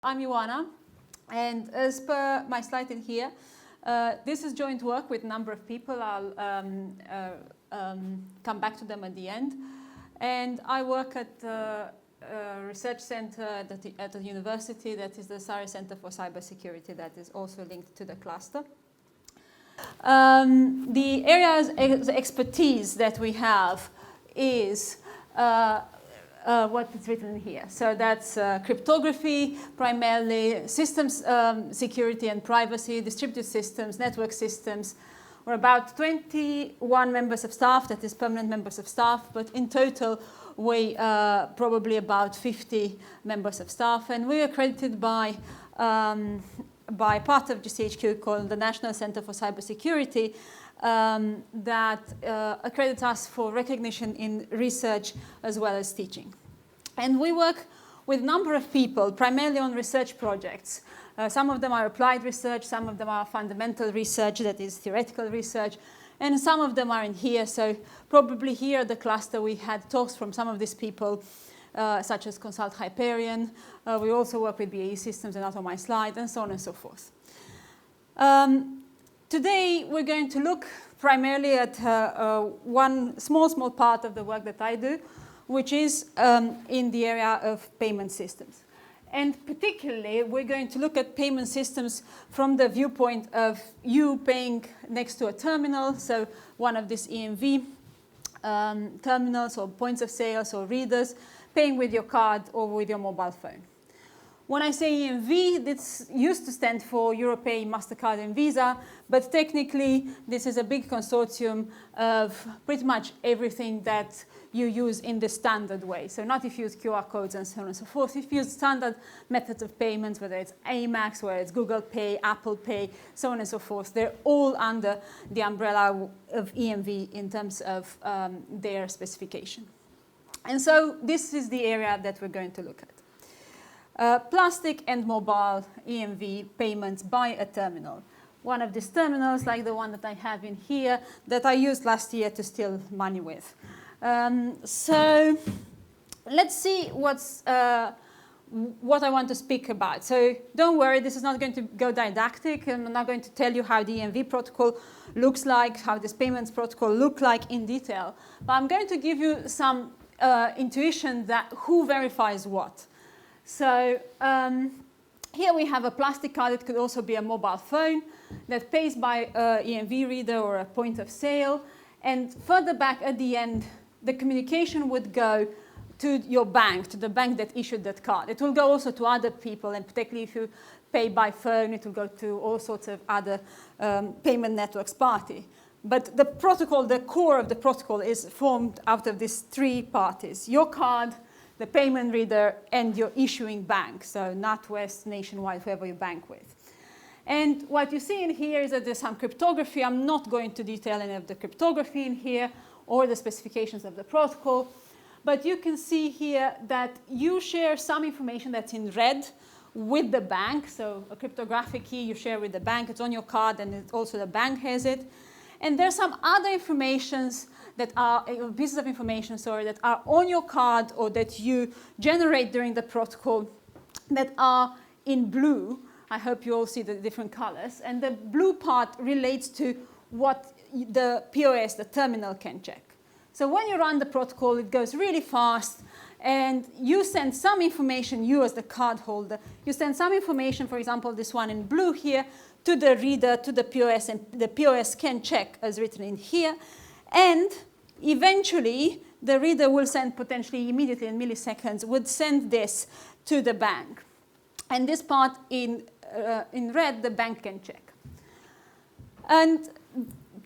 I'm Ioana, and as per my slide in here, this is joint work with a number of people. I'll come back to them at the end. And I work at a research center at a university that is the Surrey Center for Cybersecurity, that is also linked to the cluster. The areas of expertise that we have is what is written here. So that's cryptography, primarily systems security and privacy, distributed systems, network systems. We're about 21 members of staff, that is permanent members of staff, but in total we probably about 50 members of staff, and we are accredited by part of GCHQ called the National Center for Cybersecurity, that accredits us for recognition in research as well as teaching. And we work with a number of people, primarily on research projects. Some of them are applied research, some of them are fundamental research, that is theoretical research, and some of them are in here. So probably here at the cluster we had talks from some of these people, such as Consult Hyperion. We also work with BAE Systems, and not on my slide, and so on and so forth. Today we're going to look primarily at one small part of the work that I do, which is in the area of payment systems. And particularly we're going to look at payment systems from the viewpoint of you paying next to a terminal, so one of these EMV terminals or points of sales or readers, paying with your card or with your mobile phone. When I say EMV, this used to stand for Europay, MasterCard and Visa, but technically this is a big consortium of pretty much everything that you use in the standard way. So not if you use QR codes and so on and so forth. If you use standard methods of payments, whether it's Amex, whether it's Google Pay, Apple Pay, so on and so forth, they're all under the umbrella of EMV in terms of their specification. And so this is the area that we're going to look at. Plastic and mobile EMV payments by a terminal. One of these terminals, like the one that I have in here, that I used last year to steal money with. So let's see what I want to speak about. So don't worry, this is not going to go didactic. I'm not going to tell you how the EMV protocol looks like, how this payments protocol look like in detail. But I'm going to give you some intuition that who verifies what. So here we have a plastic card. It could also be a mobile phone that pays by an EMV reader or a point of sale. And further back at the end, the communication would go to your bank, to the bank that issued that card. It will go also to other people, and particularly if you pay by phone, it will go to all sorts of other payment networks party. But the protocol, the core of the protocol is formed out of these three parties: your card, the payment reader, and your issuing bank, so NatWest, Nationwide, whoever you bank with. And what you see in here is that there's some cryptography. I'm not going to detail any of the cryptography in here or the specifications of the protocol, but you can see here that you share some information that's in red with the bank. So a cryptographic key you share with the bank, it's on your card, and also the bank has it. And there's some other informations that are pieces of information, sorry, that are on your card or that you generate during the protocol that are in blue. I hope you all see the different colors. And the blue part relates to what the PoS, the terminal, can check. So when you run the protocol, it goes really fast, and you send some information, you as the card holder, you send some information, for example, this one in blue here, to the reader, to the PoS, and the PoS can check as written in here. And eventually, the reader will send, potentially immediately in milliseconds, would send this to the bank. And this part in red, the bank can check. And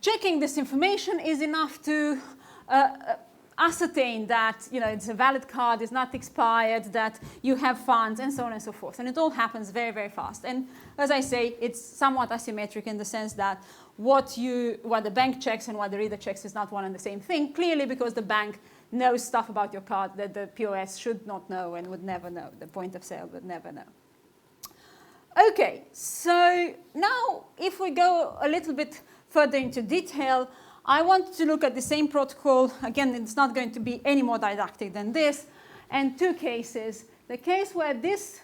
checking this information is enough to ascertain that it's a valid card, it's not expired, that you have funds, and so on and so forth. And it all happens very, very fast. And as I say, it's somewhat asymmetric in the sense that what the bank checks and what the reader checks is not one and the same thing, clearly because the bank knows stuff about your card that the PoS should not know and would never know. The point of sale would never know. Okay, so now if we go a little bit further into detail, I want to look at the same protocol. Again, it's not going to be any more didactic than this. And two cases The case where this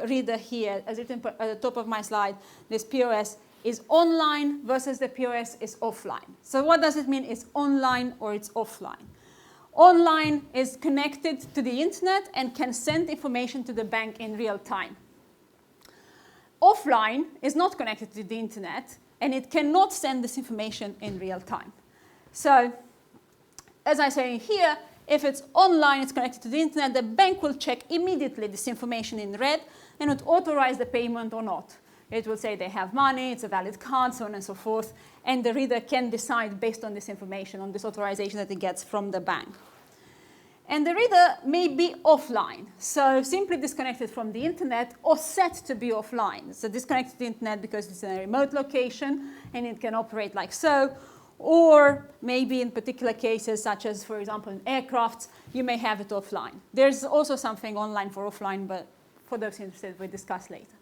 reader here, as written at the top of my slide, this POS, is online versus the POS is offline. So what does it mean? It's online or it's offline. Online is connected to the internet and can send information to the bank in real time. Offline is not connected to the internet and it cannot send this information in real time. So, as I say here, if it's online, it's connected to the internet, the bank will check immediately this information in red and would authorize the payment or not. It will say they have money, it's a valid card, so on and so forth, and the reader can decide based on this information, on this authorization that it gets from the bank. And the reader may be offline, so simply disconnected from the internet or set to be offline. So disconnected to the internet because it's in a remote location and it can operate like so, or maybe in particular cases such as, for example, in aircrafts, you may have it offline. There's also something online for offline, but for those interested, we'll discuss later.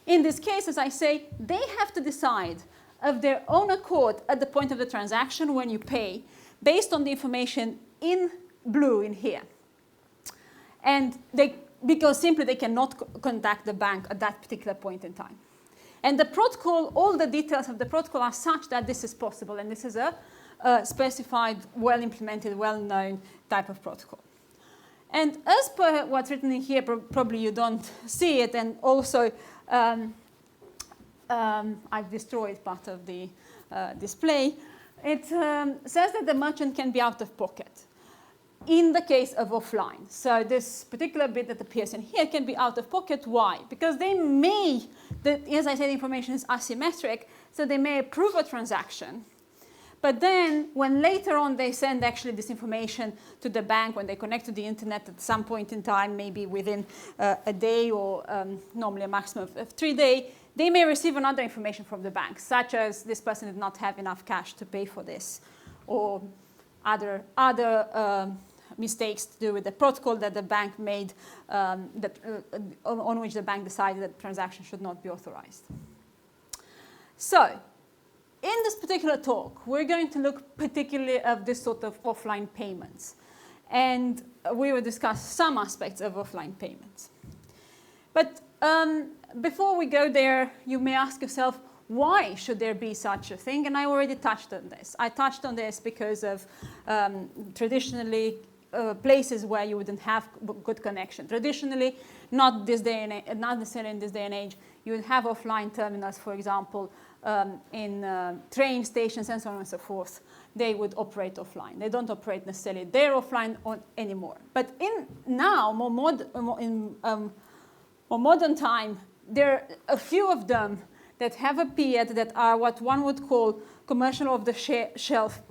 In this case, as I say, they have to decide of their own accord at the point of the transaction when you pay, based on the information in blue in here. And because simply they cannot contact the bank at that particular point in time. And the protocol, all the details of the protocol are such that this is possible, and this is a specified, well-implemented, well-known type of protocol. And as per what's written in here, probably you don't see it, and also I've destroyed part of the display. It says that the merchant can be out of pocket in the case of offline. So this particular bit that appears in here can be out of pocket. Why? Because they may, as I said, the information is asymmetric, so they may approve a transaction. But then, when later on they send actually this information to the bank, when they connect to the internet at some point in time, maybe within a day or normally a maximum of 3 days, they may receive another information from the bank, such as this person did not have enough cash to pay for this, or other mistakes to do with the protocol that the bank made, on which the bank decided that the transaction should not be authorized. So, in this particular talk, we're going to look particularly at this sort of offline payments. And we will discuss some aspects of offline payments. But before we go there, you may ask yourself, why should there be such a thing? And I already touched on this. I touched on this because of traditionally places where you wouldn't have good connection. Traditionally, not necessarily in this day and age, you would have offline terminals, for example, in train stations and so on and so forth. They would operate offline. They don't operate necessarily. They're offline anymore. But in now, more modern time, there are a few of them that have appeared that are what one would call commercial off-the-shelf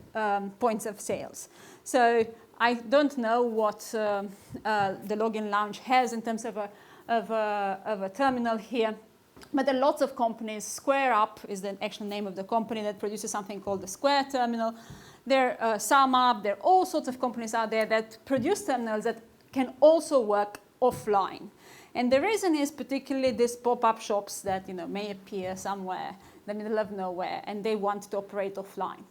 points of sales. So I don't know what the Login Lounge has in terms of a terminal here, but there are lots of companies. SquareUp is the actual name of the company that produces something called the Square Terminal. There are SumUp. There are all sorts of companies out there that produce terminals that can also work offline. And the reason is particularly these pop-up shops that may appear somewhere in the middle of nowhere, and they want to operate offline.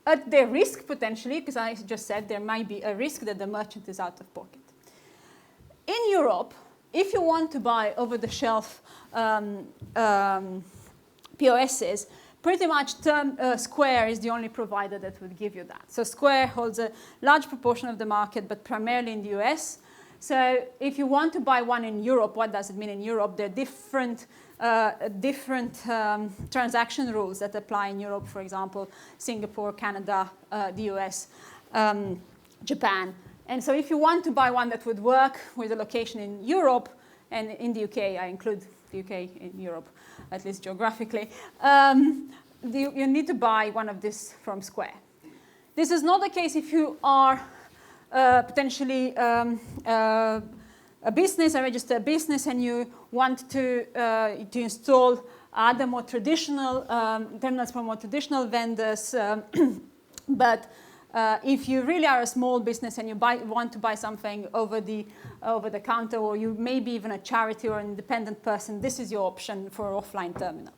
At their risk, potentially, because I just said there might be a risk that the merchant is out of pocket. In Europe, if you want to buy over-the-shelf POSs, pretty much Square is the only provider that would give you that. So Square holds a large proportion of the market, but primarily in the US. So if you want to buy one in Europe, what does it mean in Europe? There are different transaction rules that apply in Europe, for example, Singapore, Canada, the US, Japan. And so if you want to buy one that would work with a location in Europe, and in the UK, I include the UK in Europe, at least geographically, you need to buy one of these from Square. This is not the case if you are potentially a business, a registered business, and you want to install other more traditional terminals from more traditional vendors. But if you really are a small business and you want to buy something over the counter, or you may be even a charity or an independent person, this is your option for an offline terminal.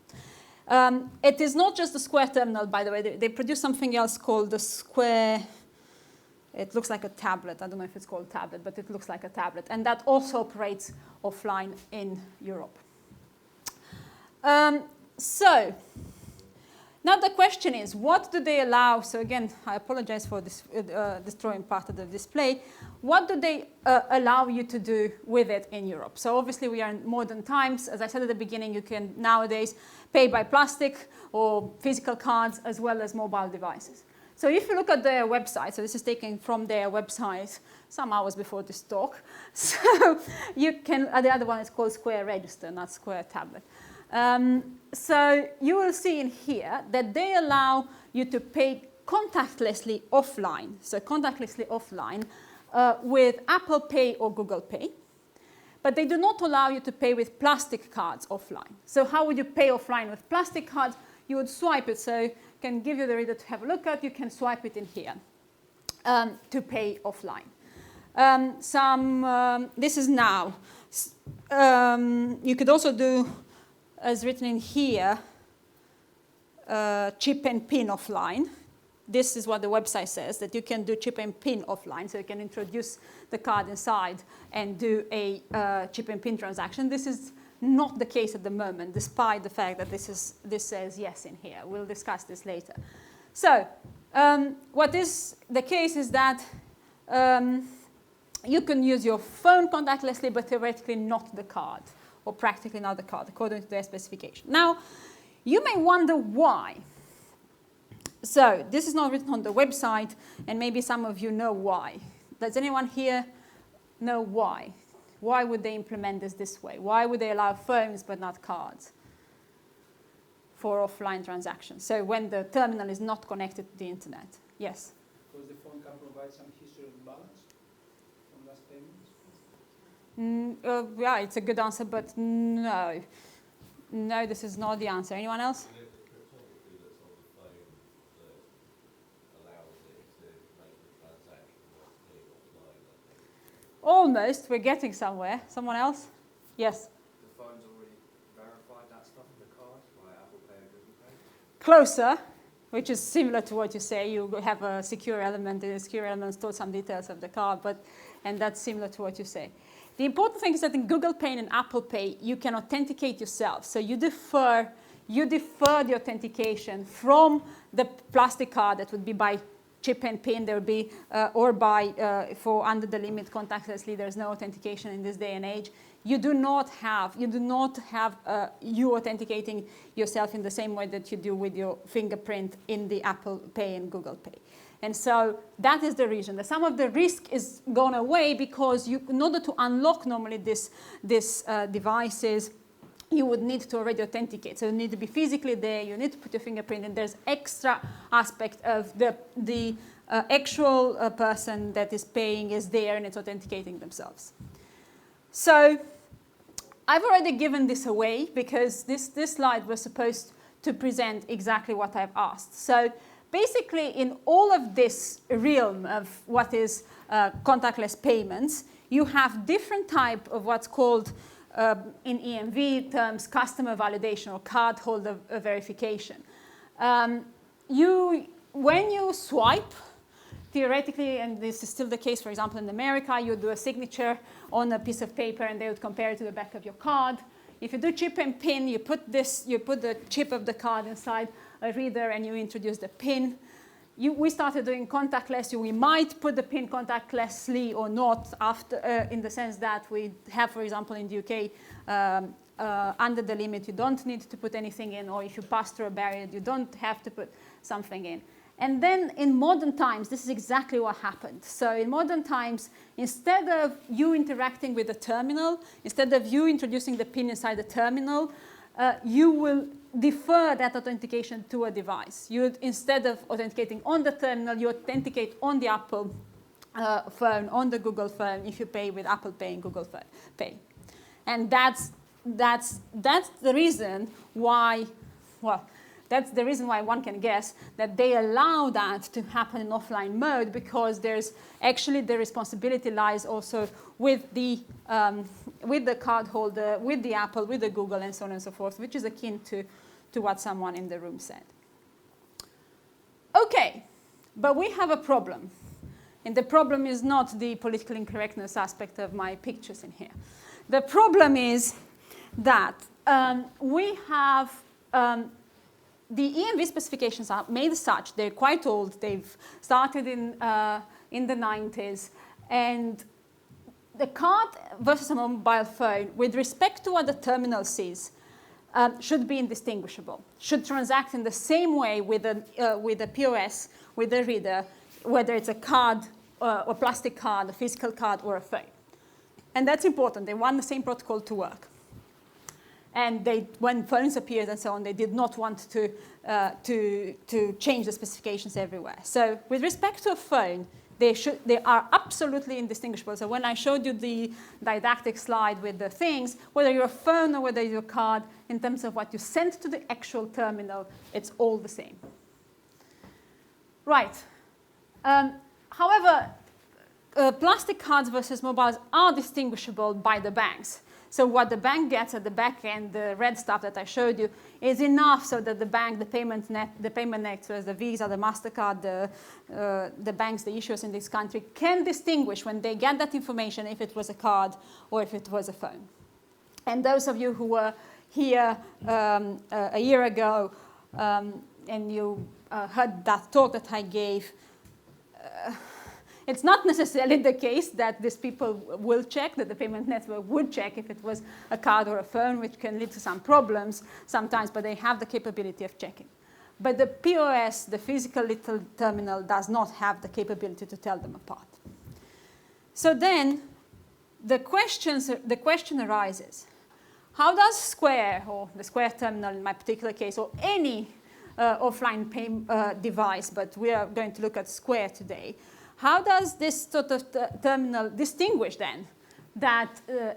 It is not just the Square terminal, by the way. They produce something else called the Square. It looks like a tablet. I don't know if it's called tablet, but it looks like a tablet. And that also operates offline in Europe. So now the question is, what do they allow? So again, I apologize for this, destroying part of the display. What do they allow you to do with it in Europe? So obviously we are in modern times. As I said at the beginning, you can nowadays pay by plastic or physical cards as well as mobile devices. So if you look at their website, so this is taken from their website some hours before this talk. So you can, the other one is called Square Register, not Square Tablet. So you will see in here that they allow you to pay contactlessly offline. So contactlessly offline with Apple Pay or Google Pay. But they do not allow you to pay with plastic cards offline. So how would you pay offline with plastic cards? You would swipe it. So can give you the reader to have a look at. You can swipe it in here to pay offline. This is now. You could also do, as written in here, chip and pin offline. This is what the website says, that you can do chip and pin offline. So you can introduce the card inside and do a chip and pin transaction. This is not the case at the moment, despite the fact that this says yes in here. We'll discuss this later. So what is the case is that you can use your phone contactlessly, but theoretically not the card, or practically not the card, according to their specification. Now, you may wonder why. So this is not written on the website, and maybe some of you know why. Does anyone here know why? Why would they implement this way? Why would they allow phones but not cards for offline transactions? So when the terminal is not connected to the internet. Yes? Because the phone can provide some history of the balance from last payments? Yeah, it's a good answer, but no. No, this is not the answer. Anyone else? Almost. We're getting somewhere. Someone else? Yes? The phone's already verified that stuff in the card, like Apple Pay or Google Pay? Closer, which is similar to what you say. You have a secure element, and the secure element stores some details of the card, and that's similar to what you say. The important thing is that in Google Pay and Apple Pay, you can authenticate yourself. So you defer the authentication from the plastic card that would be by chip and pin, there will be, or by, for under the limit contactlessly, there's no authentication in this day and age. You do not have you authenticating yourself in the same way that you do with your fingerprint in the Apple Pay and Google Pay. And so that is the reason. Some of the risk is gone away because in order to unlock normally these devices, you would need to already authenticate. So you need to be physically there, you need to put your fingerprint in. There's extra aspect of the actual person that is paying is there and it's authenticating themselves. So I've already given this away because this slide was supposed to present exactly what I've asked. So basically in all of this realm of what is contactless payments, you have different type of what's called in EMV terms, customer validation or cardholder verification. When you swipe, theoretically, and this is still the case, for example, in America, you do a signature on a piece of paper and they would compare it to the back of your card. If you do chip and pin, you put the chip of the card inside a reader and you introduce the pin. We started doing contactless. We might put the pin contactlessly or not after, in the sense that we have, for example, in the UK, under the limit, you don't need to put anything in, or if you pass through a barrier, you don't have to put something in. And then in modern times, this is exactly what happened. So in modern times, instead of you interacting with the terminal, instead of you introducing the pin inside the terminal, you will defer that authentication to a device. Instead of authenticating on the terminal, you authenticate on the Apple phone, on the Google phone, if you pay with Apple Pay and Google Pay. And that's the reason why, well, that's the reason why one can guess that they allow that to happen in offline mode, because there's actually the responsibility lies also with the cardholder, with the Apple, with the Google, and so on and so forth, which is akin to what someone in the room said. Okay, but we have a problem. And the problem is not the political incorrectness aspect of my pictures in here. The problem is that we have the EMV specifications are made such, they're quite old, they've started in the 90s, and the card versus a mobile phone, with respect to what the terminal sees, should be indistinguishable, should transact in the same way with a POS, with a reader, whether it's a card, a plastic card, a physical card, or a phone. And that's important. They want the same protocol to work. And when phones appeared and so on, they did not want to change the specifications everywhere. So with respect to a phone, they are absolutely indistinguishable. So when I showed you the didactic slide with the things, whether you're a phone or whether you're a card, in terms of what you send to the actual terminal, it's all the same. Right. However, plastic cards versus mobiles are distinguishable by the banks. So what the bank gets at the back end, the red stuff that I showed you, is enough so that the bank, the payment networks, the Visa, the MasterCard, the banks, the issuers in this country, can distinguish when they get that information if it was a card or if it was a phone. And those of you who were here a year ago and you heard that talk that I gave, it's not necessarily the case that these people will check, that the payment network would check if it was a card or a phone, which can lead to some problems sometimes, but they have the capability of checking. But the POS, the physical little terminal, does not have the capability to tell them apart. So then the question arises, how does Square, or the Square terminal in my particular case, or any offline device, but we are going to look at Square today, how does this sort of terminal distinguish then that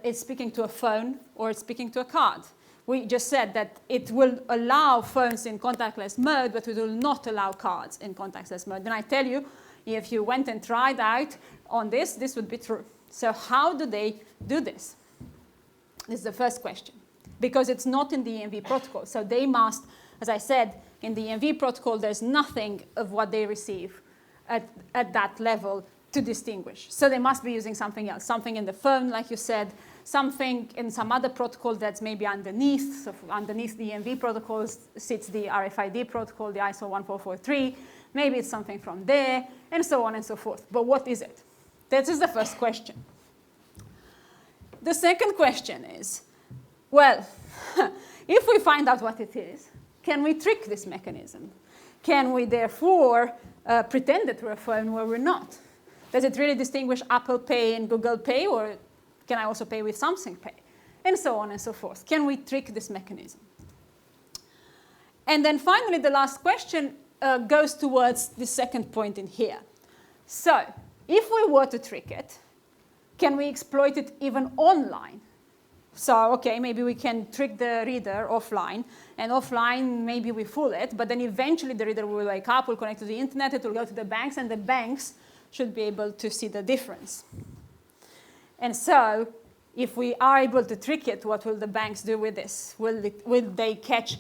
it's speaking to a phone or it's speaking to a card? We just said that it will allow phones in contactless mode, but it will not allow cards in contactless mode. And I tell you, if you went and tried out on this would be true. So how do they do this? This is the first question. Because it's not in the EMV protocol. So they must, as I said, in the EMV protocol, there's nothing of what they receive at that level to distinguish. So they must be using something else, something in the phone, like you said, something in some other protocol that's maybe underneath. So underneath the EMV protocols sits the RFID protocol, the ISO 1443. Maybe it's something from there, and so on and so forth. But what is it? That is the first question. The second question is, well, if we find out what it is, can we trick this mechanism? Can we therefore pretend that we're a phone where we're not? Does it really distinguish Apple Pay and Google Pay, or can I also pay with Samsung Pay? And so on and so forth. Can we trick this mechanism? And then finally, the last question goes towards the second point in here. So if we were to trick it, can we exploit it even online? So, okay, maybe we can trick the reader offline, and offline maybe we fool it, but then eventually the reader will wake up, will connect to the internet, it will go to the banks, and the banks should be able to see the difference. And so, if we are able to trick it, what will the banks do with this? Will they catch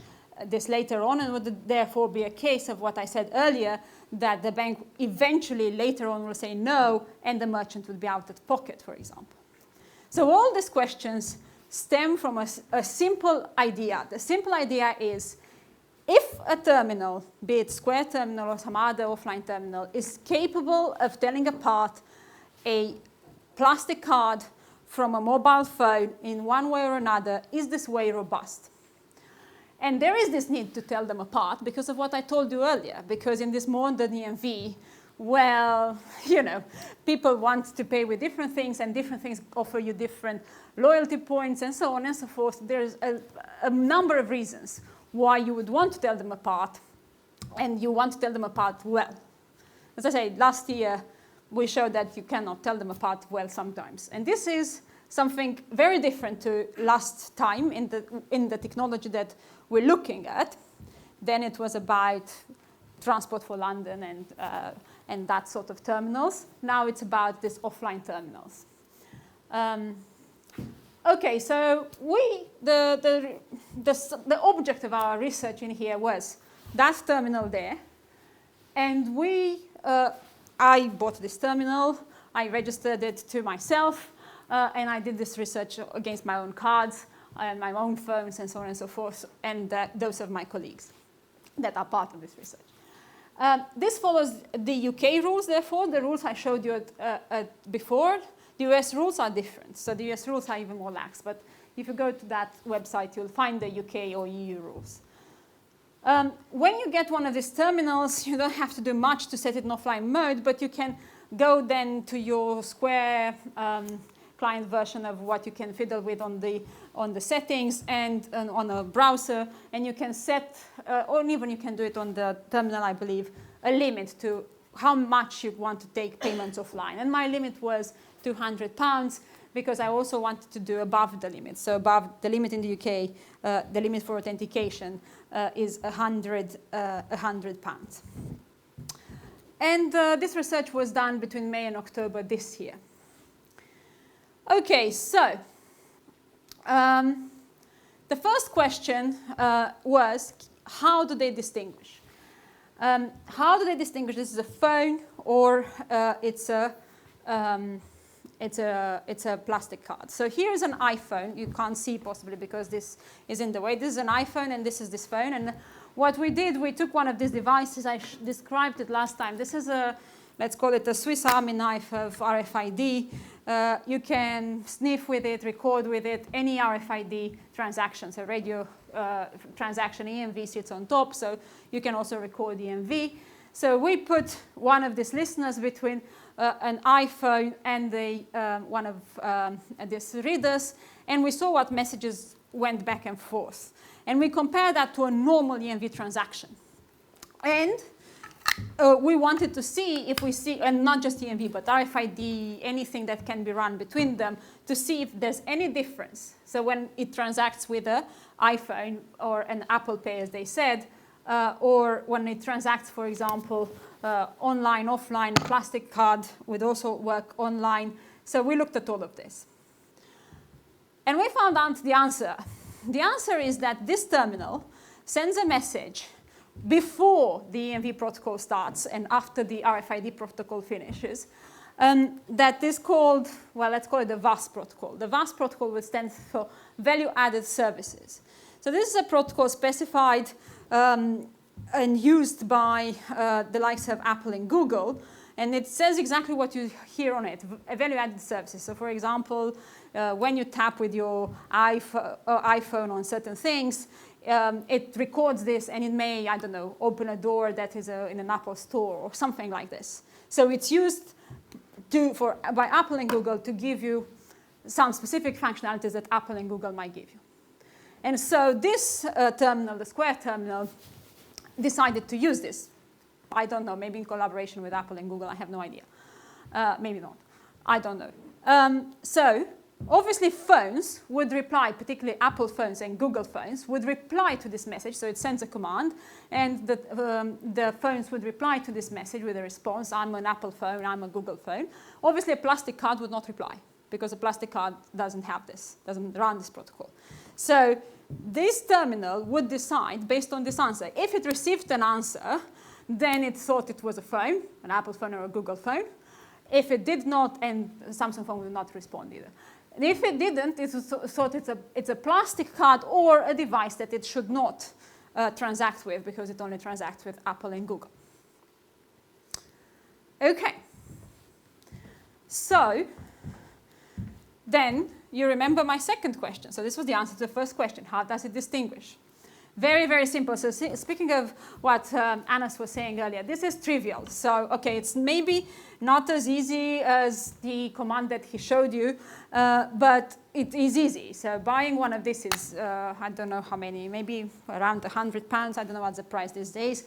this later on, and would it therefore be a case of what I said earlier, that the bank eventually later on will say no, and the merchant will be out of pocket, for example? So all these questions stem from a simple idea. The simple idea is, if a terminal, be it Square terminal or some other offline terminal, is capable of telling apart a plastic card from a mobile phone in one way or another, is this way robust? And there is this need to tell them apart because of what I told you earlier, because in this modern EMV, well, you know, people want to pay with different things, and different things offer you different loyalty points, and so on and so forth. There's a number of reasons why you would want to tell them apart, and you want to tell them apart well. As I say, last year we showed that you cannot tell them apart well sometimes. And this is something very different to last time in the technology that we're looking at. Then it was about Transport for London and that sort of terminals. Now it's about these offline terminals. Okay, so the object of our research in here was that terminal there, and we I bought this terminal, I registered it to myself, and I did this research against my own cards and my own phones and so on and so forth, and those of my colleagues that are part of this research. This follows the UK rules, therefore. The rules I showed you before. The US rules are different. So the US rules are even more lax. But if you go to that website, you'll find the UK or EU rules. When you get one of these terminals, you don't have to do much to set it in offline mode, but you can go then to your Square client version of what you can fiddle with on the settings and on a browser, and you can set, or even you can do it on the terminal, I believe, a limit to how much you want to take payments offline. And my limit was £200 because I also wanted to do above the limit. So above the limit in the UK, the limit for authentication is £100. And this research was done between May and October this year. Okay, so the first question was, how do they distinguish? How do they distinguish this is a phone or it's a plastic card? So here is an iPhone. You can't see possibly because this is in the way. This is an iPhone and this is this phone. And what we did, we took one of these devices. I described it last time. This is a, let's call it a Swiss Army knife of RFID. You can sniff with it, record with it, any RFID transaction. So radio transaction, EMV sits on top, so you can also record EMV. So we put one of these listeners between an iPhone and one of these readers, and we saw what messages went back and forth. And we compared that to a normal EMV transaction. And we wanted to see if we see, and not just EMV, but RFID, anything that can be run between them, to see if there's any difference. So when it transacts with an iPhone or an Apple Pay, as they said, or when it transacts, for example, online, offline, plastic card would also work online. So we looked at all of this. And we found out the answer. The answer is that this terminal sends a message before the EMV protocol starts and after the RFID protocol finishes, that is called, well, let's call it the VAS protocol. The VAS protocol would stand for value-added services. So this is a protocol specified and used by the likes of Apple and Google, and it says exactly what you hear on it, value-added services. So for example, when you tap with your iPhone on certain things, it records this and it may, I don't know, open a door that is in an Apple store or something like this. So it's used by Apple and Google to give you some specific functionalities that Apple and Google might give you. And so this terminal, the Square terminal, decided to use this. I don't know, maybe in collaboration with Apple and Google, I have no idea. Maybe not, I don't know. So obviously phones would reply, particularly Apple phones and Google phones, would reply to this message, so it sends a command, and the phones would reply to this message with a response, I'm an Apple phone, I'm a Google phone. Obviously a plastic card would not reply, because a plastic card doesn't have this, doesn't run this protocol. So this terminal would decide, based on this answer, if it received an answer, then it thought it was a phone, an Apple phone or a Google phone. If it did not, and Samsung phone would not respond either. And if it didn't, it thought it's a plastic card or a device that it should not transact with, because it only transacts with Apple and Google. Okay. So then you remember my second question. So this was the answer to the first question. How does it distinguish? Very, very simple. So speaking of what Anas was saying earlier, this is trivial. So, okay, it's maybe not as easy as the command that he showed you, but it is easy. So buying one of these is, I don't know how many, maybe around £100. I don't know what's the price these days.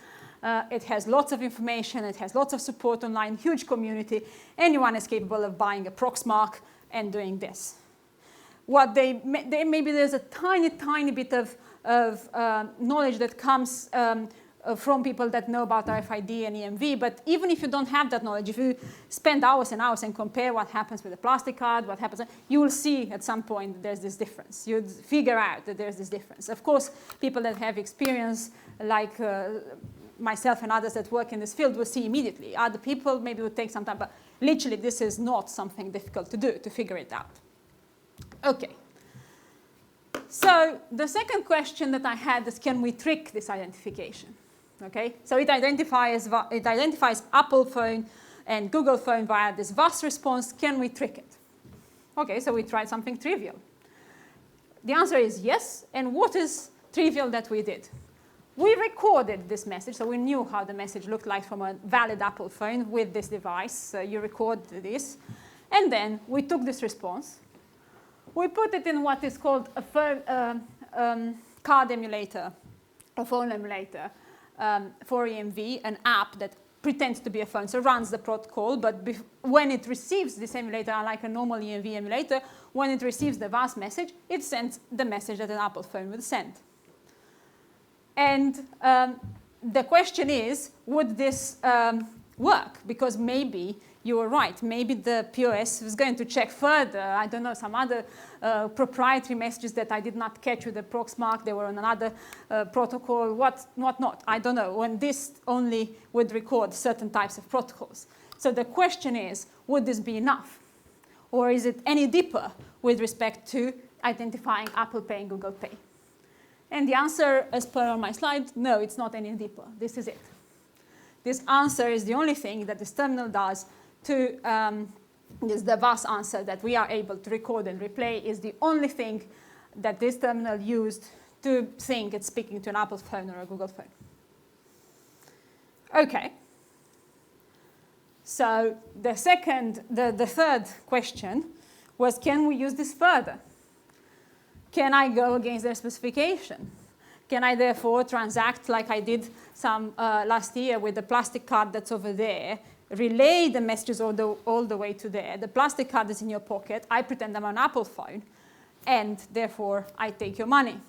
It has lots of information. It has lots of support online, huge community. Anyone is capable of buying a Proxmark and doing this. What maybe there's a tiny, tiny bit of knowledge that comes from people that know about RFID and EMV, but even if you don't have that knowledge, if you spend hours and hours and compare what happens with a plastic card, what happens, you will see at some point that there's this difference. You'd figure out that there's this difference. Of course, people that have experience, like myself and others that work in this field will see immediately. Other people maybe would take some time, but literally this is not something difficult to do, to figure it out. Okay. So the second question that I had is, can we trick this identification? Okay, so it identifies Apple phone and Google phone via this VAS response. Can we trick it? Okay, so we tried something trivial. The answer is yes. And what is trivial that we did? We recorded this message, so we knew how the message looked like from a valid Apple phone with this device. So you record this. And then we took this response. We put it in what is called a card emulator, a phone emulator for EMV, an app that pretends to be a phone, so runs the protocol, but when it receives this emulator, unlike a normal EMV emulator, when it receives the VAS message, it sends the message that an Apple phone would send. And the question is, would this work? Because maybe you were right. Maybe the PoS was going to check further. I don't know, some other proprietary messages that I did not catch with the Proxmark. They were on another protocol, what not. I don't know. When this only would record certain types of protocols. So the question is, would this be enough? Or is it any deeper with respect to identifying Apple Pay and Google Pay? And the answer, as per on my slide, no, it's not any deeper. This is it. This answer is the only thing that this terminal does to, is the VAS answer that we are able to record and replay is the only thing that this terminal used to think it's speaking to an Apple phone or a Google phone. Okay. So the third question was, can we use this further? Can I go against their specification? Can I therefore transact like I did some last year with the plastic card that's over there, relay the messages all the way to there. The plastic card is in your pocket. I pretend I'm an Apple phone, and therefore I take your money.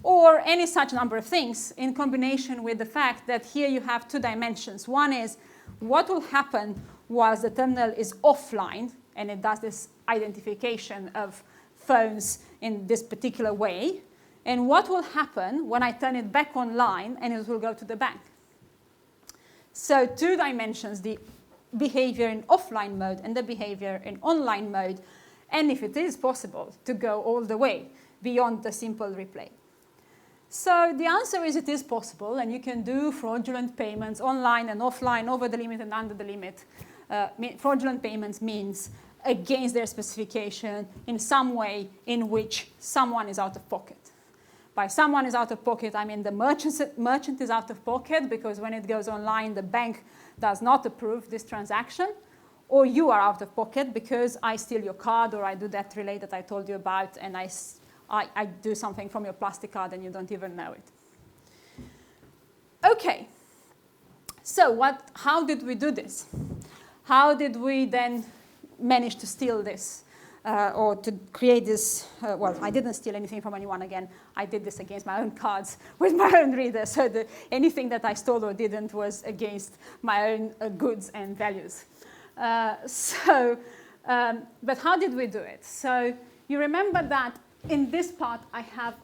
Or any such number of things in combination with the fact that here you have two dimensions. One is what will happen whilst the terminal is offline, and it does this identification of phones in this particular way, and what will happen when I turn it back online and it will go to the bank. So two dimensions, the behavior in offline mode and the behavior in online mode, and if it is possible to go all the way beyond the simple replay. So the answer is it is possible, and you can do fraudulent payments online and offline, over the limit and under the limit. Fraudulent payments means against their specification in some way in which someone is out of pocket. By someone is out of pocket, I mean the merchant is out of pocket, because when it goes online, the bank does not approve this transaction, or you are out of pocket because I steal your card, or I do that relay that I told you about, and I do something from your plastic card and you don't even know it. Okay, so how did we do this? How did we then manage to steal this? Or to create this, well, I didn't steal anything from anyone again. I did this against my own cards with my own reader. So anything that I stole or didn't was against my own goods and values. But how did we do it? So you remember that in this part, I have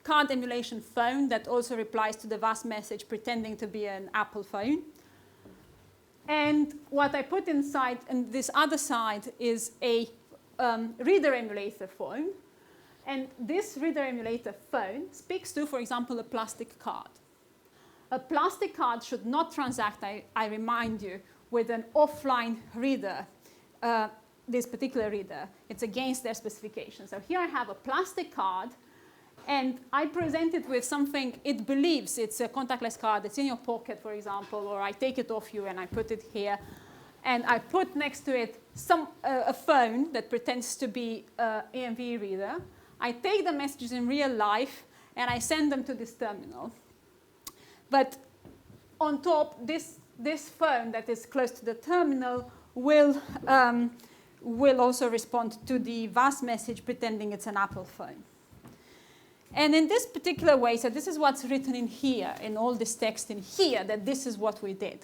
card emulation phone that also replies to the VAS message pretending to be an Apple phone. And what I put inside, and this other side, is a reader emulator phone. And this reader emulator phone speaks to, for example, a plastic card. A plastic card should not transact, I remind you, with an offline reader, this particular reader. It's against their specification. So here I have a plastic card, and I present it with something it believes it's a contactless card. It's in your pocket, for example, or I take it off you and I put it here. And I put next to it a phone that pretends to be an EMV reader. I take the messages in real life, and I send them to this terminal. But on top, this phone that is close to the terminal will also respond to the VAS message pretending it's an Apple phone. And in this particular way, so this is what's written in here, in all this text in here, that this is what we did.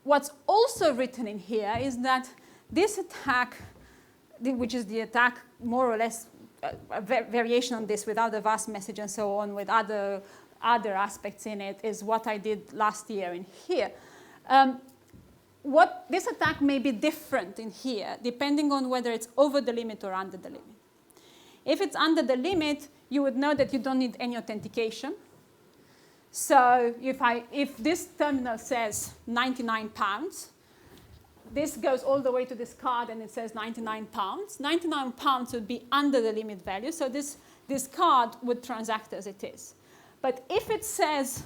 What's also written in here is that this attack, which is the attack more or less a variation on this with other VAS message and so on, with other other aspects in it is what I did last year in here. What this attack may be different in here, depending on whether it's over the limit or under the limit. If it's under the limit, you would know that you don't need any authentication. So if this terminal says £99, this goes all the way to this card and it says £99. £99 would be under the limit value, so this card would transact as it is. But if it says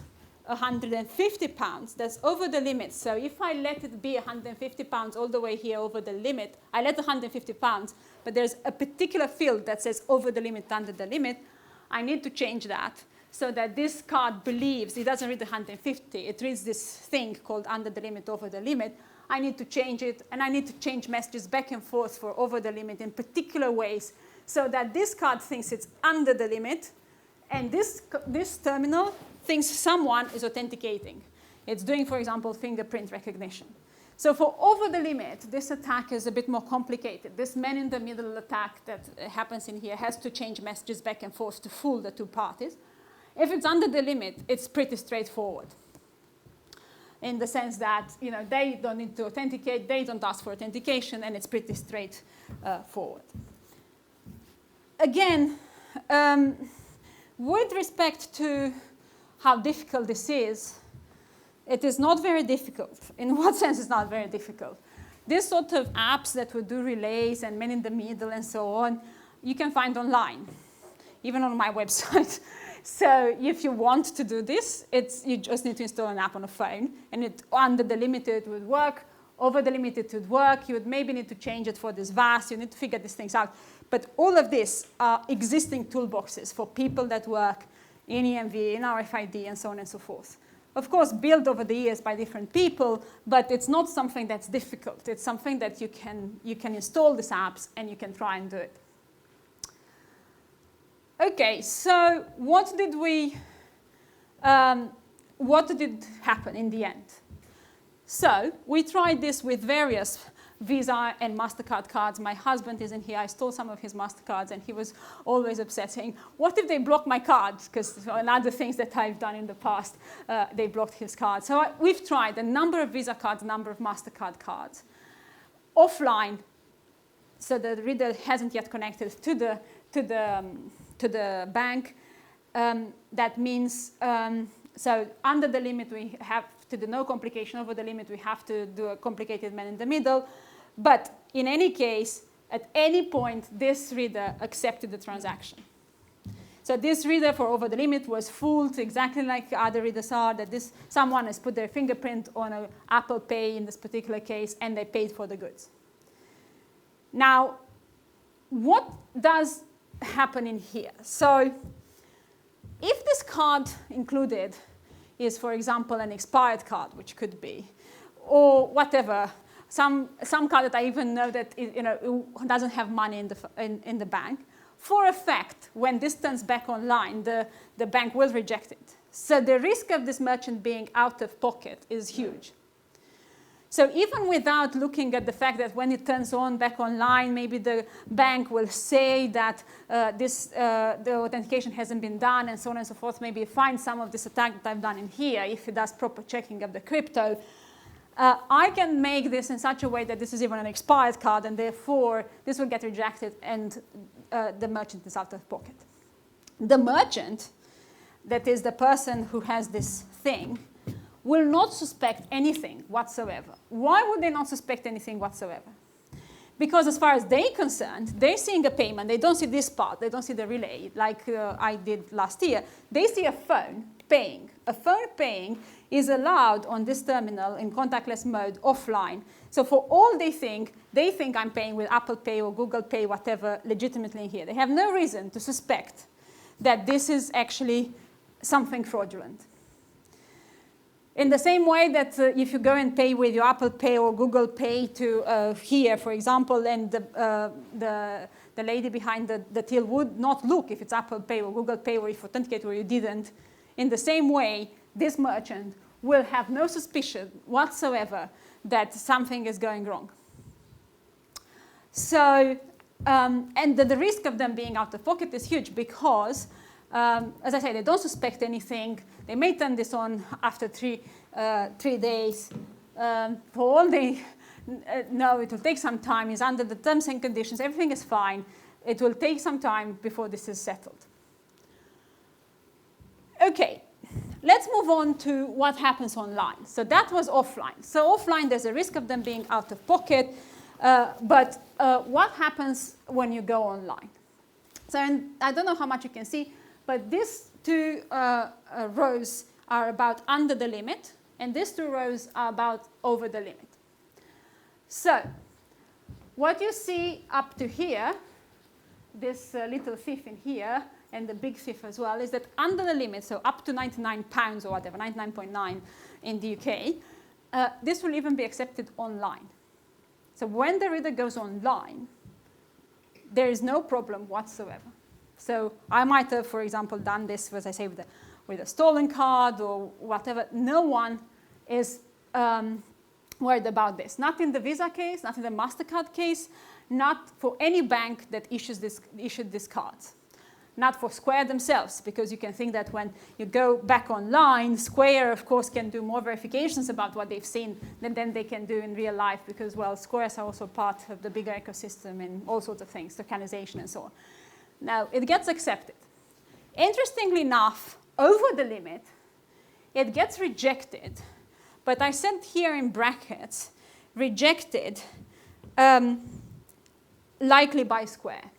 £150, that's over the limit. So if I let it be £150 all the way here over the limit, I let £150, but there's a particular field that says over the limit, under the limit, I need to change that so that this card believes it doesn't read the 150, it reads this thing called under the limit, over the limit. I need to change it, and I need to change messages back and forth for over the limit in particular ways so that this card thinks it's under the limit, and this terminal thinks someone is authenticating. It's doing, for example, fingerprint recognition. So for over the limit, this attack is a bit more complicated. This man-in-the-middle attack that happens in here has to change messages back and forth to fool the two parties. If it's under the limit, it's pretty straightforward, in the sense that they don't need to authenticate, they don't ask for authentication, and it's pretty straightforward. Again, with respect to how difficult this is, it is not very difficult. In what sense it's not very difficult? This sort of apps that would do relays and man in the middle and so on, you can find online, even on my website. So if you want to do this, you just need to install an app on a phone, and under the limit it would work, over the limit it would work, you would maybe need to change it for this VAS, you need to figure these things out. But all of this are existing toolboxes for people that work in EMV, in RFID, and so on and so forth. Of course, built over the years by different people, but it's not something that's difficult. It's something that you can install these apps and you can try and do it. Okay, so what did happen in the end? So we tried this with various Visa and MasterCard cards. My husband is in here. I stole some of his MasterCards, and he was always upset, saying, what if they block my cards? Because on other things that I've done in the past, they blocked his cards. So we've tried a number of Visa cards, a number of MasterCard cards. Offline, so the reader hasn't yet connected to the bank. That means, so under the limit we have to do no complication, over the limit we have to do a complicated man in the middle. But in any case, at any point, this reader accepted the transaction. So this reader for over the limit was fooled exactly like other readers are, that someone has put their fingerprint on an Apple Pay in this particular case, and they paid for the goods. Now, what does happen in here? So if this card included is, for example, an expired card, which could be, or whatever, some card that I even know that doesn't have money in the bank, for a fact, when this turns back online, the bank will reject it. So the risk of this merchant being out of pocket is huge. So even without looking at the fact that when it turns back online, maybe the bank will say that the authentication hasn't been done and so on and so forth, maybe find some of this attack that I've done in here if it does proper checking of the crypto. I can make this in such a way that this is even an expired card, and therefore this will get rejected and the merchant is out of pocket. The merchant, that is the person who has this thing, will not suspect anything whatsoever. Why would they not suspect anything whatsoever? Because as far as they're concerned, they're seeing a payment. They don't see this part. They don't see the relay like I did last year. They see a phone paying. A phone paying is allowed on this terminal in contactless mode offline. So for all they think I'm paying with Apple Pay or Google Pay, whatever, legitimately here. They have no reason to suspect that this is actually something fraudulent. In the same way that if you go and pay with your Apple Pay or Google Pay to here, for example, and the lady behind the till would not look if it's Apple Pay or Google Pay or if authenticated or you didn't, in the same way, this merchant will have no suspicion whatsoever that something is going wrong. So, and the risk of them being out of pocket is huge because As I say, they don't suspect anything. They may turn this on after 3 days. For all they know, it will take some time. It's under the terms and conditions. Everything is fine. It will take some time before this is settled. Okay, let's move on to what happens online. So that was offline. So offline, there's a risk of them being out of pocket. But what happens when you go online? So I don't know how much you can see, but these 2 rows are about under the limit, and these 2 rows are about over the limit. So what you see up to here, this little thief in here, and the big thief as well, is that under the limit, so up to £99 or whatever, 99.9 in the UK, this will even be accepted online. So when the reader goes online, there is no problem whatsoever. So I might have, for example, done this, as I say, with a stolen card or whatever. No one is worried about this. Not in the Visa case, not in the MasterCard case, not for any bank that issued these cards. Not for Square themselves, because you can think that when you go back online, Square, of course, can do more verifications about what they've seen than they can do in real life, because, well, Squares are also part of the bigger ecosystem and all sorts of things, tokenization and so on. Now, it gets accepted. Interestingly enough, over the limit, it gets rejected, but I said here in brackets, rejected likely by Square.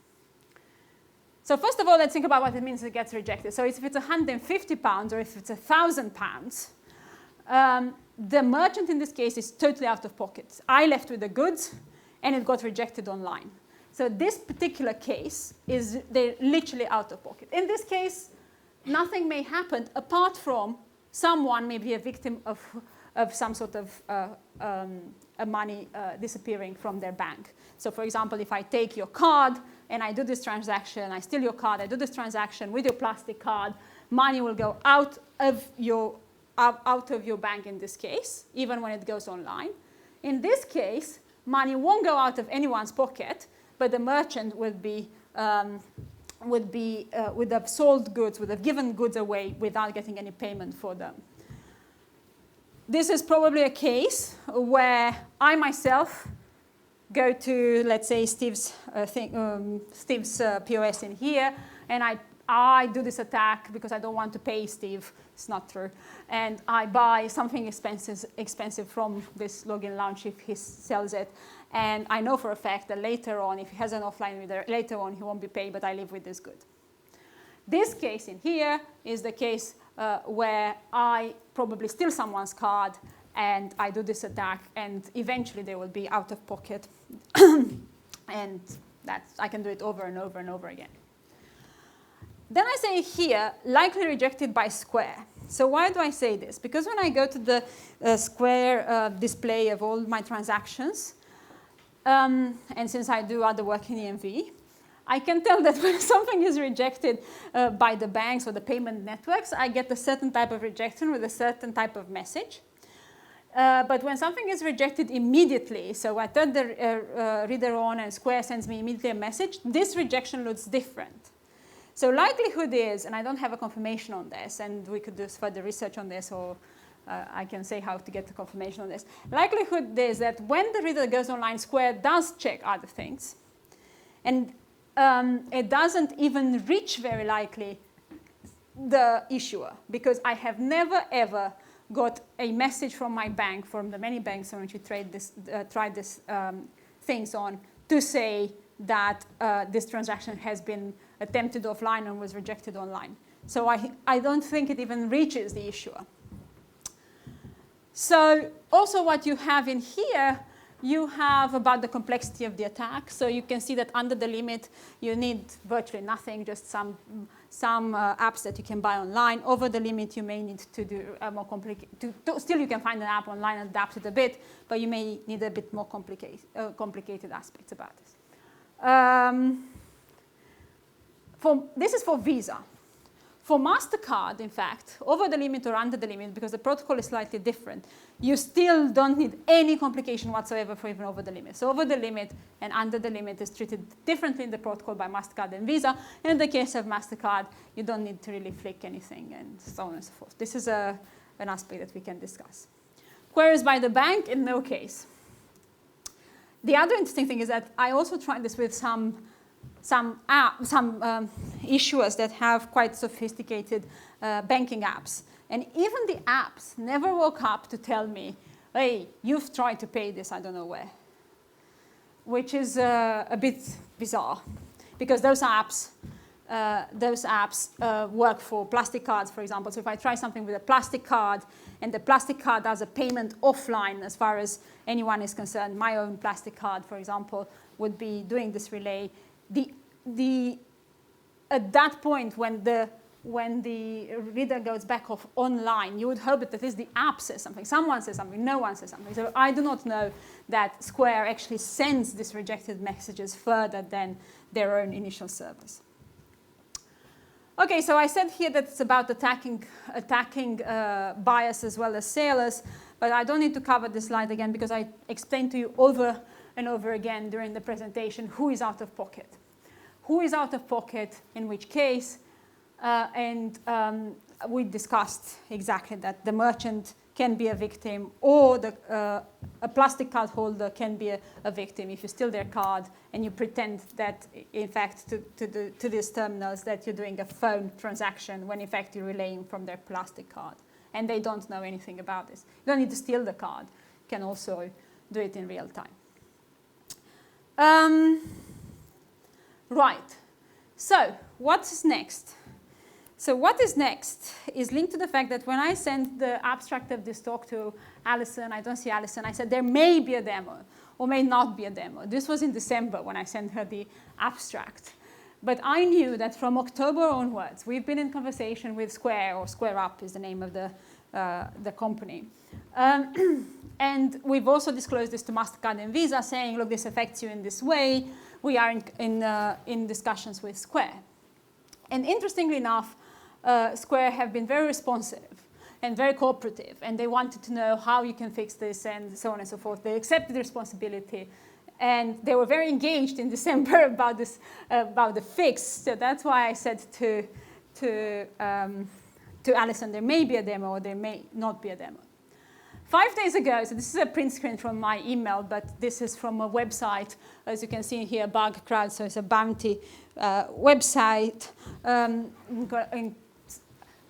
So first of all, let's think about what it means it gets rejected. So if it's £150 or if it's £1,000, the merchant in this case is totally out of pocket. I left with the goods, and it got rejected online. So this particular case they're literally out of pocket. In this case, nothing may happen apart from someone may be a victim of some sort of money disappearing from their bank. So for example, if I take your card and I do this transaction, I steal your card, I do this transaction with your plastic card, money will go out of your bank in this case, even when it goes online. In this case, money won't go out of anyone's pocket, but the merchant would have sold goods, would have given goods away without getting any payment for them. This is probably a case where I myself go to, let's say, Steve's PoS in here, and I do this attack because I don't want to pay Steve. It's not true. And I buy something expensive from this login launch if he sells it. And I know for a fact that later on, if he has an offline reader, later on he won't be paid, but I live with this good. This case in here is the case where I probably steal someone's card and I do this attack, and eventually they will be out of pocket. And I can do it over and over and over again. Then I say here, likely rejected by Square. So why do I say this? Because when I go to the Square display of all my transactions, and since I do other work in EMV, I can tell that when something is rejected by the banks or the payment networks, I get a certain type of rejection with a certain type of message. But when something is rejected immediately, so I turn the reader on and Square sends me immediately a message, this rejection looks different. So likelihood is, and I don't have a confirmation on this, and we could do further research on this, or I can say how to get the confirmation on this. Likelihood is that when the reader goes online, Square does check other things. And it doesn't even reach, very likely, the issuer, because I have never, ever got a message from my bank, from the many banks on which we tried this things on, to say that this transaction has been attempted offline and was rejected online. So I don't think it even reaches the issuer. So also what you have in here, you have about the complexity of the attack. So you can see that under the limit, you need virtually nothing, just some apps that you can buy online. Over the limit, you may need to do more complicated. Still, you can find an app online and adapt it a bit, but you may need a bit more complicated aspects about this. This is for Visa. For MasterCard, in fact, over the limit or under the limit, because the protocol is slightly different, you still don't need any complication whatsoever for even over the limit. So over the limit and under the limit is treated differently in the protocol by MasterCard and Visa. In the case of MasterCard, you don't need to really flick anything and so on and so forth. This is an aspect that we can discuss. Queries by the bank, in no case. The other interesting thing is that I also tried this with some issuers that have quite sophisticated banking apps. And even the apps never woke up to tell me, hey, you've tried to pay this, I don't know where. Which is a bit bizarre, because those apps work for plastic cards, for example. So if I try something with a plastic card, and the plastic card does a payment offline as far as anyone is concerned, my own plastic card, for example, would be doing this relay. At that point, when the reader goes back off online, you would hope that at least the app says something. Someone says something, no one says something. So I do not know that Square actually sends these rejected messages further than their own initial servers. Okay, so I said here that it's about attacking buyers as well as sellers, but I don't need to cover this slide again because I explained to you over and over again during the presentation who is out of pocket. Who is out of pocket, in which case, and we discussed exactly that the merchant can be a victim, or a plastic card holder can be a victim if you steal their card and you pretend that, in fact, to these terminals that you're doing a phone transaction when, in fact, you're relaying from their plastic card. And they don't know anything about this. You don't need to steal the card. You can also do it in real time. Right. So what's next? So what is next is linked to the fact that when I sent the abstract of this talk to Alison, I don't see Alison, I said there may be a demo or may not be a demo. This was in December when I sent her the abstract. But I knew that from October onwards, we've been in conversation with Square, or SquareUp is the name of the company. And we've also disclosed this to MasterCard and Visa, saying, look, this affects you in this way. We are in discussions with Square. And interestingly enough, Square have been very responsive and very cooperative, and they wanted to know how you can fix this and so on and so forth. They accepted the responsibility, and they were very engaged in December about this, about the fix. So that's why I said to Alison, there may be a demo or there may not be a demo. 5 days ago, so this is a print screen from my email, but this is from a website, as you can see here, Bug Crowd, so it's a bounty website. In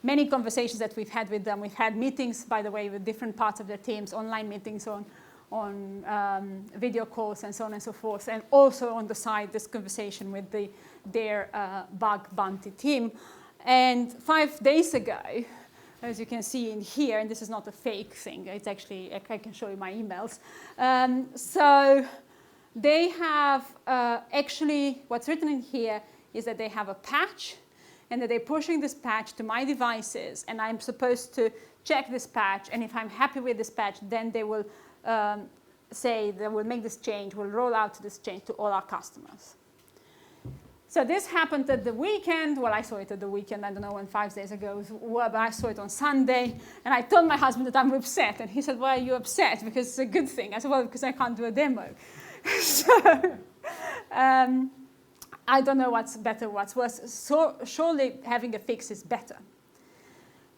many conversations that we've had with them, we've had meetings, by the way, with different parts of their teams, online meetings on video calls and so on and so forth, and also on the side, this conversation with their bug bounty team. And 5 days ago, as you can see in here, and this is not a fake thing, it's actually, I can show you my emails. So they have actually, what's written in here is that they have a patch, and that they're pushing this patch to my devices, and I'm supposed to check this patch, and if I'm happy with this patch, then they will say they will make this change, will roll out this change to all our customers. So this happened at the weekend. Well, I saw it at the weekend. I don't know when, 5 days ago, but I saw it on Sunday. And I told my husband that I'm upset. And he said, why are you upset? Because it's a good thing. I said, well, because I can't do a demo. So I don't know what's better, what's worse. So surely having a fix is better.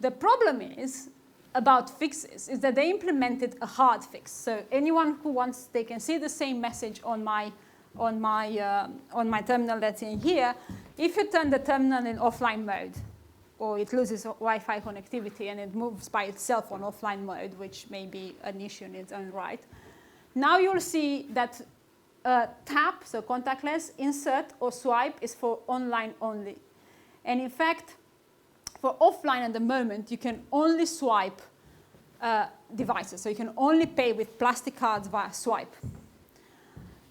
The problem is about fixes is that they implemented a hard fix. So anyone who wants, they can see the same message on my terminal that's in here. If you turn the terminal in offline mode, or it loses Wi-Fi connectivity and it moves by itself on offline mode, which may be an issue in its own right, now you'll see that tap, so contactless, insert, or swipe is for online only. And in fact, for offline at the moment, you can only swipe devices. So you can only pay with plastic cards via swipe.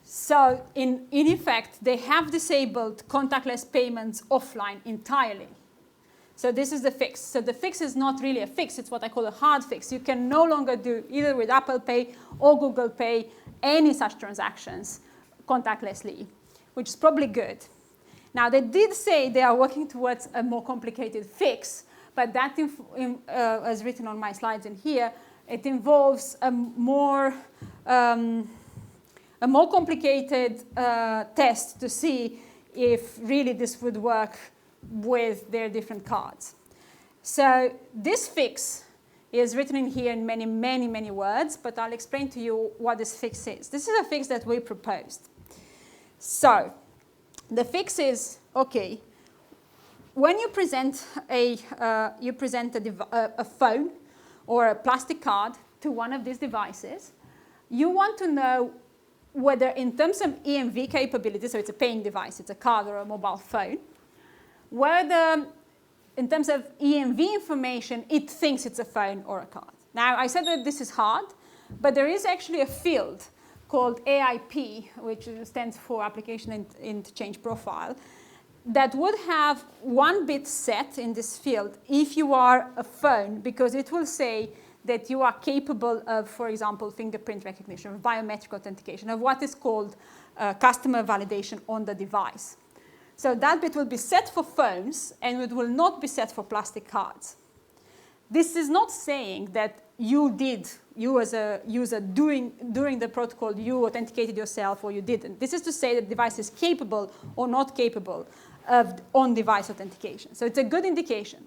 So in effect, they have disabled contactless payments offline entirely. So this is the fix. So the fix is not really a fix. It's what I call a hard fix. You can no longer do, either with Apple Pay or Google Pay, any such transactions contactlessly, which is probably good. Now, they did say they are working towards a more complicated fix, but that, as written on my slides in here, it involves a more complicated test to see if really this would work with their different cards. So this fix is written in here in many, many, many words, but I'll explain to you what this fix is. This is a fix that we proposed. So the fix is, okay, when you present a phone or a plastic card to one of these devices, you want to know whether in terms of EMV capability, so it's a paying device, it's a card or a mobile phone, whether in terms of EMV information, it thinks it's a phone or a card. Now, I said that this is hard, but there is actually a field called AIP, which stands for Application Interchange Profile, that would have 1 bit set in this field if you are a phone, because it will say that you are capable of, for example, fingerprint recognition, of biometric authentication, of what is called customer validation on the device. So that bit will be set for phones, and it will not be set for plastic cards. This is not saying that you as a user during the protocol, you authenticated yourself or you didn't. This is to say that the device is capable or not capable of on-device authentication. So it's a good indication.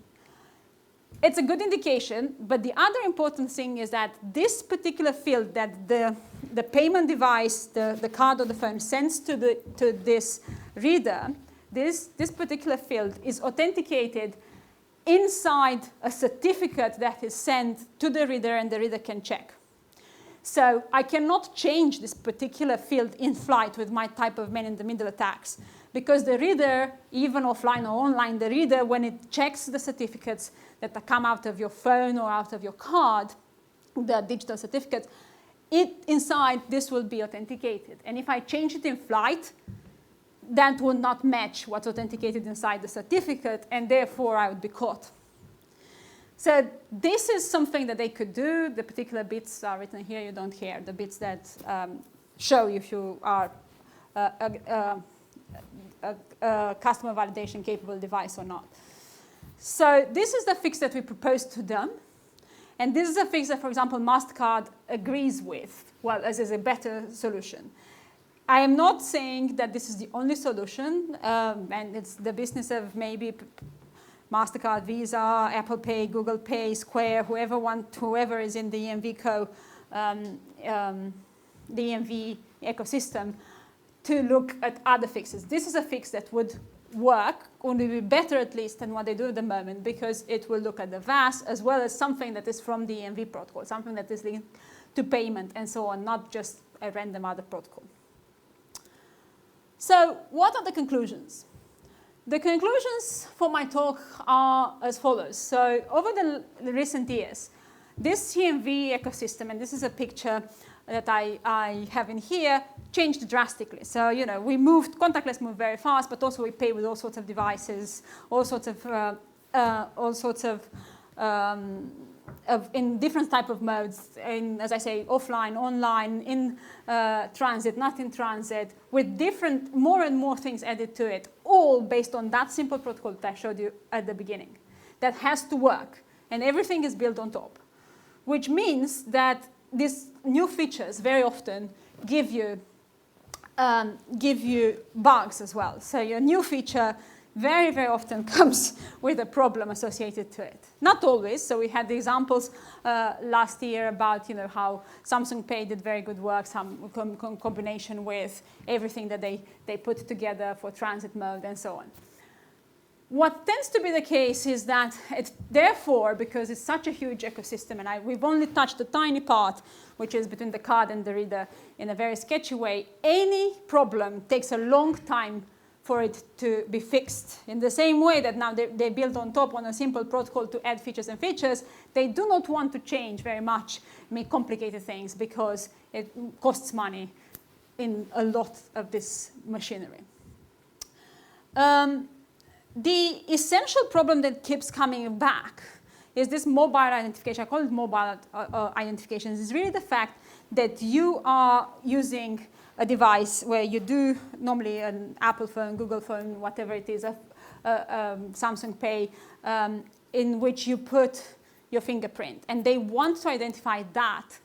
It's a good indication, but the other important thing is that this particular field that the payment device, the card or the phone sends to this reader, this particular field is authenticated inside a certificate that is sent to the reader and the reader can check. So I cannot change this particular field in flight with my type of man-in-the-middle attacks, because the reader, even offline or online, the reader, when it checks the certificates that come out of your phone or out of your card, the digital certificates, inside this will be authenticated. And if I change it in flight, that would not match what's authenticated inside the certificate, and therefore I would be caught. So this is something that they could do. The particular bits are written here. You don't hear the bits that show if you are a customer validation capable device or not. So this is the fix that we proposed to them. And this is a fix that, for example, MasterCard agrees with, well, as is a better solution. I am not saying that this is the only solution, and it's the business of maybe MasterCard, Visa, Apple Pay, Google Pay, Square, whoever is in the EMV the EMV ecosystem, to look at other fixes. This is a fix that would work, would be better at least than what they do at the moment, because it will look at the VAS as well as something that is from the EMV protocol, something that is linked to payment and so on, not just a random other protocol. So what are the conclusions? The conclusions for my talk are as follows. So over the recent years, this EMV ecosystem, and this is a picture that I have in here, changed drastically. So, contactless moved very fast, but also we pay with all sorts of devices, all sorts of in different type of modes, as I say, offline, online, in transit, not in transit, with different, more and more things added to it, all based on that simple protocol that I showed you at the beginning, that has to work, and everything is built on top, which means that these new features very often give you bugs as well. So your new feature very, very often comes with a problem associated to it. Not always. So we had the examples last year about how Samsung Pay did very good work, some combination with everything that they put together for transit mode and so on. What tends to be the case is that therefore, because it's such a huge ecosystem, and we've only touched a tiny part, which is between the card and the reader in a very sketchy way, any problem takes a long time for it to be fixed. In the same way that now they build on top on a simple protocol to add features and features, they do not want to change very much, make complicated things, because it costs money in a lot of this machinery. The essential problem that keeps coming back is this mobile identification. I call it mobile identification. It's really the fact that you are using a device where you do normally an Apple phone, Google phone, whatever it is, Samsung Pay, in which you put your fingerprint. And they want to identify that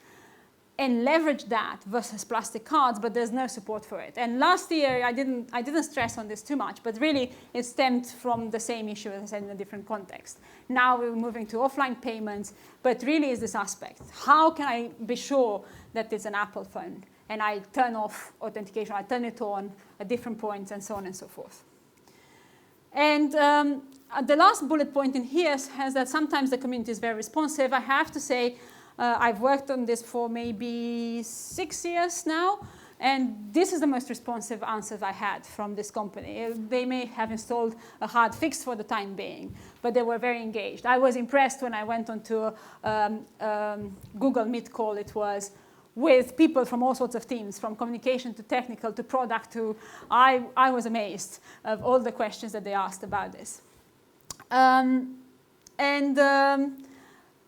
and leverage that versus plastic cards, but there's no support for it. And last year, I didn't stress on this too much, but really it stemmed from the same issue as I said in a different context. Now we're moving to offline payments, but really is this aspect. How can I be sure that it's an Apple phone? And I turn off authentication, I turn it on at different points, and so on and so forth. And the last bullet point in here says that sometimes the community is very responsive. I have to say, I've worked on this for maybe 6 years now, and this is the most responsive answers I had from this company. They may have installed a hard fix for the time being, but they were very engaged. I was impressed when I went onto Google Meet call, it was, with people from all sorts of teams, from communication to technical to product to, I was amazed of all the questions that they asked about this.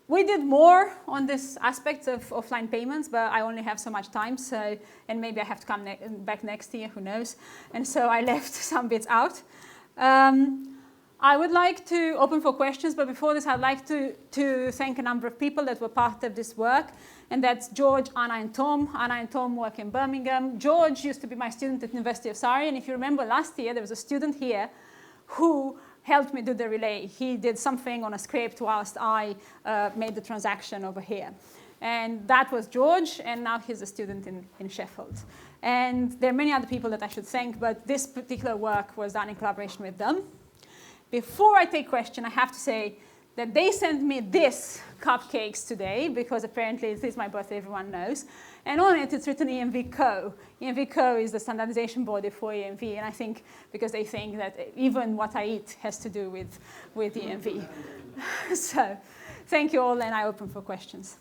We did more on this aspect of offline payments, but I only have so much time, so, and maybe I have to come back next year, who knows. And so I left some bits out. I would like to open for questions, but before this, I'd like to thank a number of people that were part of this work, and that's George, Anna, and Tom. Anna and Tom work in Birmingham. George used to be my student at the University of Surrey, and if you remember last year, there was a student here who helped me do the relay. He did something on a script whilst I made the transaction over here. And that was George, and now he's a student in Sheffield. And there are many other people that I should thank, but this particular work was done in collaboration with them. Before I take question, I have to say that they sent me this cupcakes today, because apparently it is my birthday, everyone knows. And on it, it's written EMV Co. EMV Co is the standardization body for EMV, and I think because they think that even what I eat has to do with EMV. So thank you all, and I open for questions.